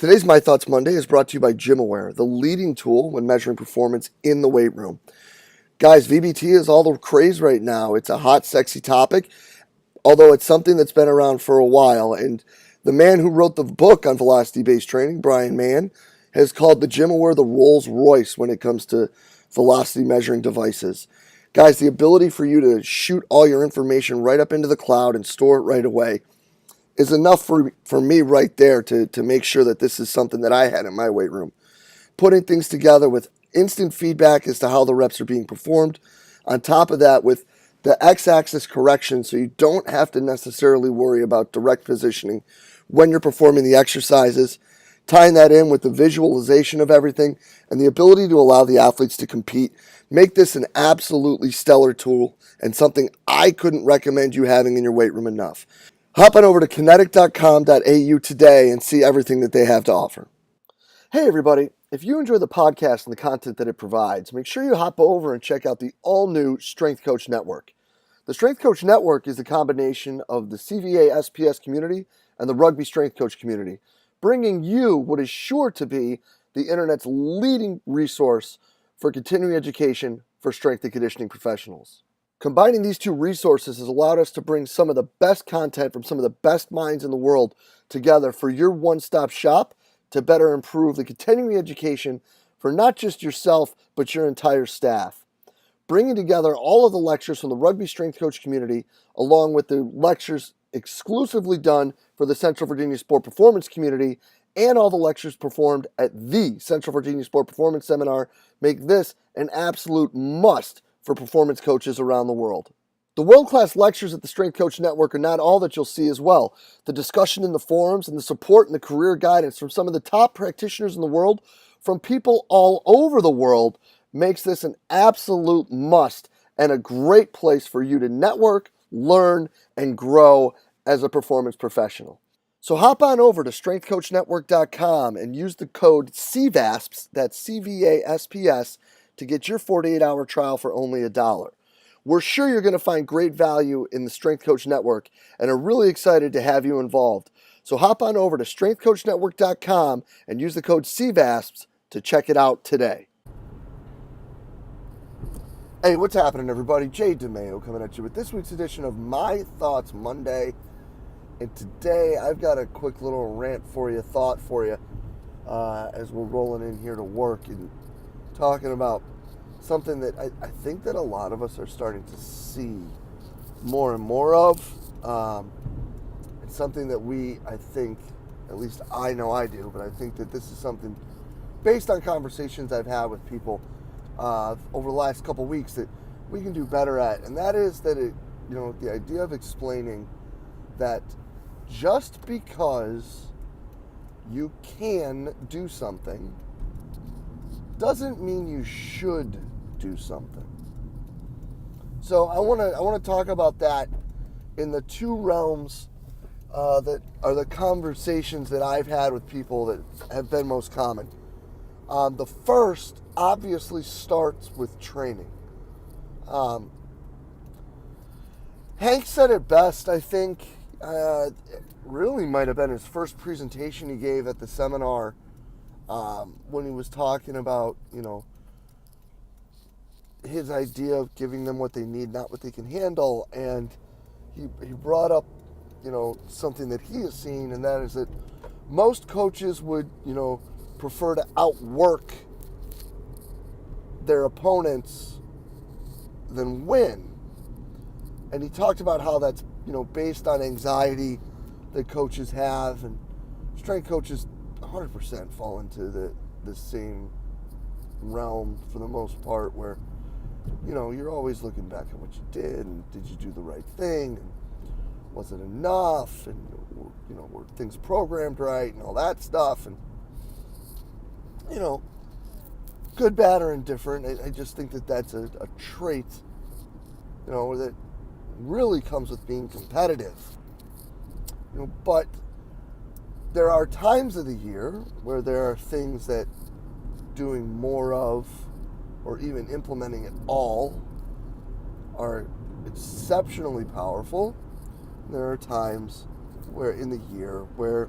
Today's My Thoughts Monday is brought to you by GymAware, the leading tool when measuring performance in the weight room. Guys, VBT is all the craze right now. It's a hot, sexy topic, although it's something that's been around for a while. And the man who wrote the book on velocity-based training, Brian Mann, has called the GymAware the Rolls Royce when it comes to velocity measuring devices. Guys, the ability for you to shoot all your information right up into the cloud and store it right away is enough for me right there to make sure that this is something that I had in my weight room. Putting things together with instant feedback as to how the reps are being performed. On top of that, with the x-axis correction, so you don't have to necessarily worry about direct positioning when you're performing the exercises. Tying that in with the visualization of everything and the ability to allow the athletes to compete. Make this an absolutely stellar tool and something I couldn't recommend you having in your weight room enough. Hop on over to kinetic.com.au today and see everything that they have to offer. Hey everybody, if you enjoy the podcast and the content that it provides, make sure you hop over and check out the all-new Strength Coach Network. The Strength Coach Network is a combination of the CVA SPS community and the Rugby Strength Coach community, bringing you what is sure to be the internet's leading resource for continuing education for strength and conditioning professionals. Combining these two resources has allowed us to bring some of the best content from some of the best minds in the world together for your one-stop shop to better improve the continuing education for not just yourself, but your entire staff. Bringing together all of the lectures from the Rugby Strength Coach community, along with the lectures exclusively done for the Central Virginia Sport Performance community, and all the lectures performed at the Central Virginia Sport Performance Seminar, make this an absolute must for performance coaches around the world. The world-class lectures at the Strength Coach Network are not all that you'll see as well. The discussion in the forums and the support and the career guidance from some of the top practitioners in the world, from people all over the world, makes this an absolute must and a great place for you to network, learn, and grow as a performance professional. So hop on over to strengthcoachnetwork.com and use the code CVASPS, that's C-V-A-S-P-S, to get your 48-hour trial for only $1. We're sure you're going to find great value in the Strength Coach Network and are really excited to have you involved. So hop on over to strengthcoachnetwork.com and use the code CVASPS to check it out today. Hey, what's happening, everybody? DeMayo coming at you with this week's edition of My Thoughts Monday. And today I've got a quick little rant for you, thought for you, as we're rolling in here to work and talking about something that I think that a lot of us are starting to see more and more of. It's something that I think, at least I know I do, but I think that this is something based on conversations I've had with people over the last couple weeks that we can do better at. And that is that the idea of explaining that just because you can do something doesn't mean you should do something. So I want to talk about that in the two realms that are the conversations that I've had with people that have been most common. The first obviously starts with training. Hank said it best, I think. It really might have been his first presentation he gave at the seminar, when he was talking about, his idea of giving them what they need, not what they can handle. And he brought up, something that he has seen, and that is that most coaches would, prefer to outwork their opponents than win. And he talked about how that's, based on anxiety that coaches have, and strength coaches 100% fall into the same realm for the most part, where you're always looking back at what you did, and did you do the right thing, and was it enough, and were things programmed right, and all that stuff. And good, bad, or indifferent, I just think that that's a trait that really comes with being competitive. But there are times of the year where there are things that doing more of, or even implementing it all, are exceptionally powerful. There are times where in the year where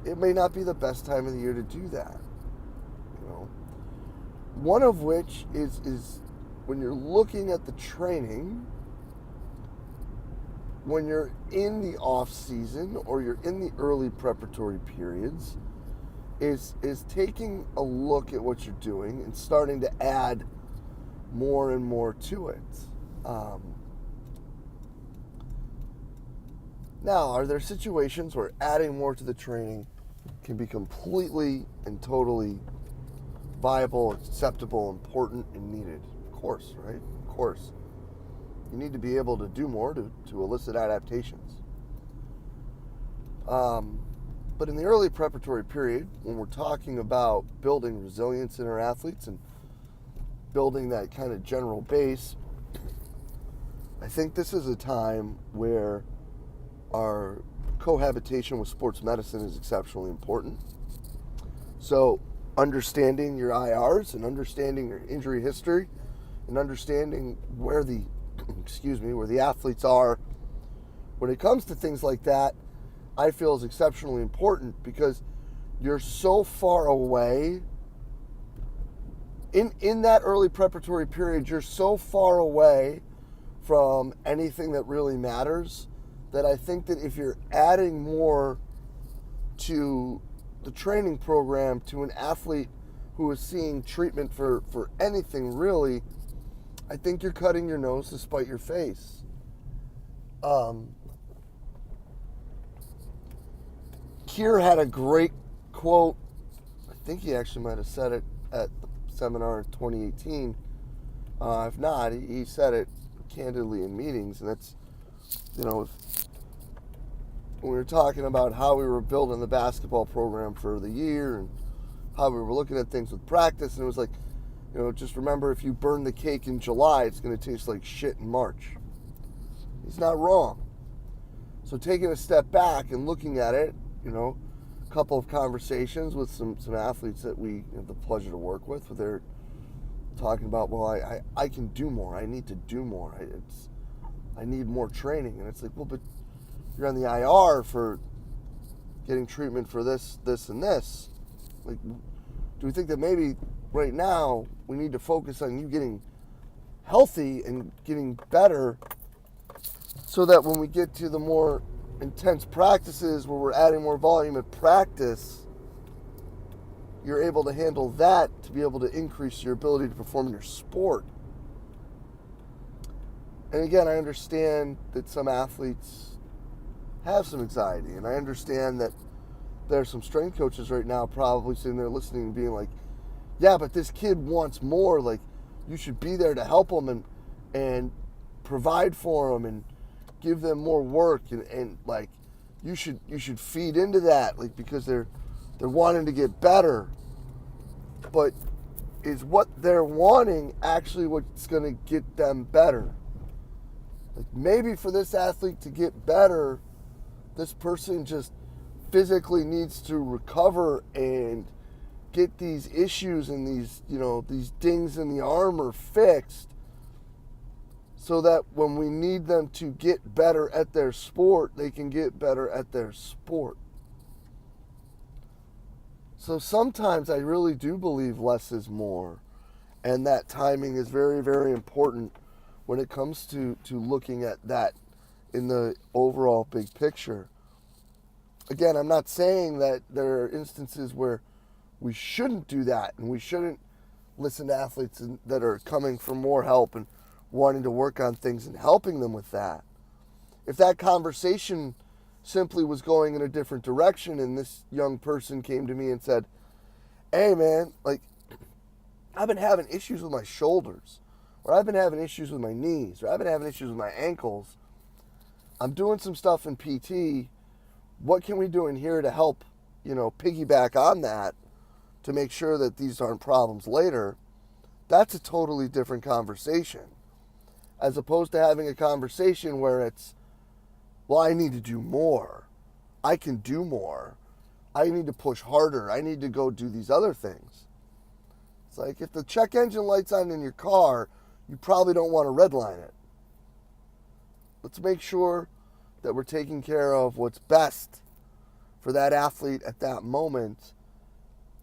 it may not be the best time of the year to do that. You know, one of which is when you're looking at the training, when you're in the off season or you're in the early preparatory periods, is taking a look at what you're doing and starting to add more and more to it. Now, are there situations where adding more to the training can be completely and totally viable, acceptable, important, and needed? Of course, right? Of course. You need to be able to do more to elicit adaptations. But in the early preparatory period, when we're talking about building resilience in our athletes and building that kind of general base, I think this is a time where our cohabitation with sports medicine is exceptionally important. So understanding your IRs and understanding your injury history and understanding where the athletes are when it comes to things like that, I feel is exceptionally important, because you're so far away in that early preparatory period. You're so far away from anything that really matters that I think that if you're adding more to the training program to an athlete who is seeing treatment for anything really, I think you're cutting your nose to spite your face. Kier had a great quote. I think he actually might have said it at the seminar in 2018. If not, he said it candidly in meetings, and that's, when we were talking about how we were building the basketball program for the year and how we were looking at things with practice, and it was like, just remember, if you burn the cake in July, it's going to taste like shit in March. He's not wrong. So taking a step back and looking at it, a couple of conversations with some athletes that we have the pleasure to work with, where they're talking about, well, I can do more. I need to do more. I need more training. And it's like, well, but you're on the IR for getting treatment for this, and this. Like, do we think that maybe right now we need to focus on you getting healthy and getting better, so that when we get to the more intense practices where we're adding more volume at practice, you're able to handle that to be able to increase your ability to perform in your sport? And again, I understand that some athletes have some anxiety, and I understand that there are some strength coaches right now probably sitting there listening and being like, yeah, but this kid wants more. Like, you should be there to help them and provide for them and give them more work, and like, you should feed into that, like, because they're wanting to get better. But is what they're wanting actually what's going to get them better? Like, maybe for this athlete to get better, this person just physically needs to recover and get these issues and these dings in the armor fixed, so that when we need them to get better at their sport, they can get better at their sport. So sometimes I really do believe less is more, and that timing is very, very important when it comes to looking at that in the overall big picture. Again, I'm not saying that there are instances where we shouldn't do that and we shouldn't listen to athletes that are coming for more help and wanting to work on things and helping them with that. If that conversation simply was going in a different direction and this young person came to me and said, hey man, like, I've been having issues with my shoulders, or I've been having issues with my knees, or I've been having issues with my ankles, I'm doing some stuff in PT, what can we do in here to help, piggyback on that to make sure that these aren't problems later? That's a totally different conversation, as opposed to having a conversation where it's, well, I need to do more. I can do more. I need to push harder. I need to go do these other things. It's like, if the check engine light's on in your car, you probably don't want to redline it. Let's make sure that we're taking care of what's best for that athlete at that moment.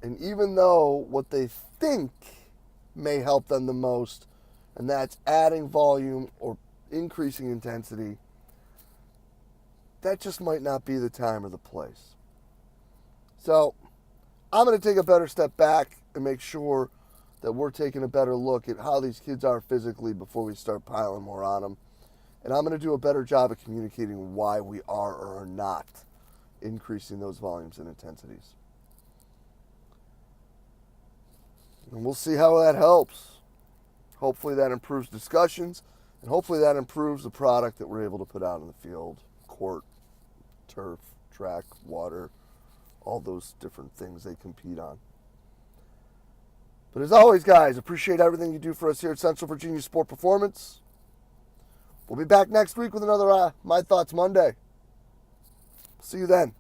And even though what they think may help them the most, and that's adding volume or increasing intensity, that just might not be the time or the place. So I'm going to take a better step back and make sure that we're taking a better look at how these kids are physically before we start piling more on them. And I'm going to do a better job of communicating why we are or are not increasing those volumes and intensities. And we'll see how that helps. Hopefully that improves discussions, and hopefully that improves the product that we're able to put out in the field, court, turf, track, water, all those different things they compete on. But as always, guys, appreciate everything you do for us here at Central Virginia Sport Performance. We'll be back next week with another My Thoughts Monday. See you then.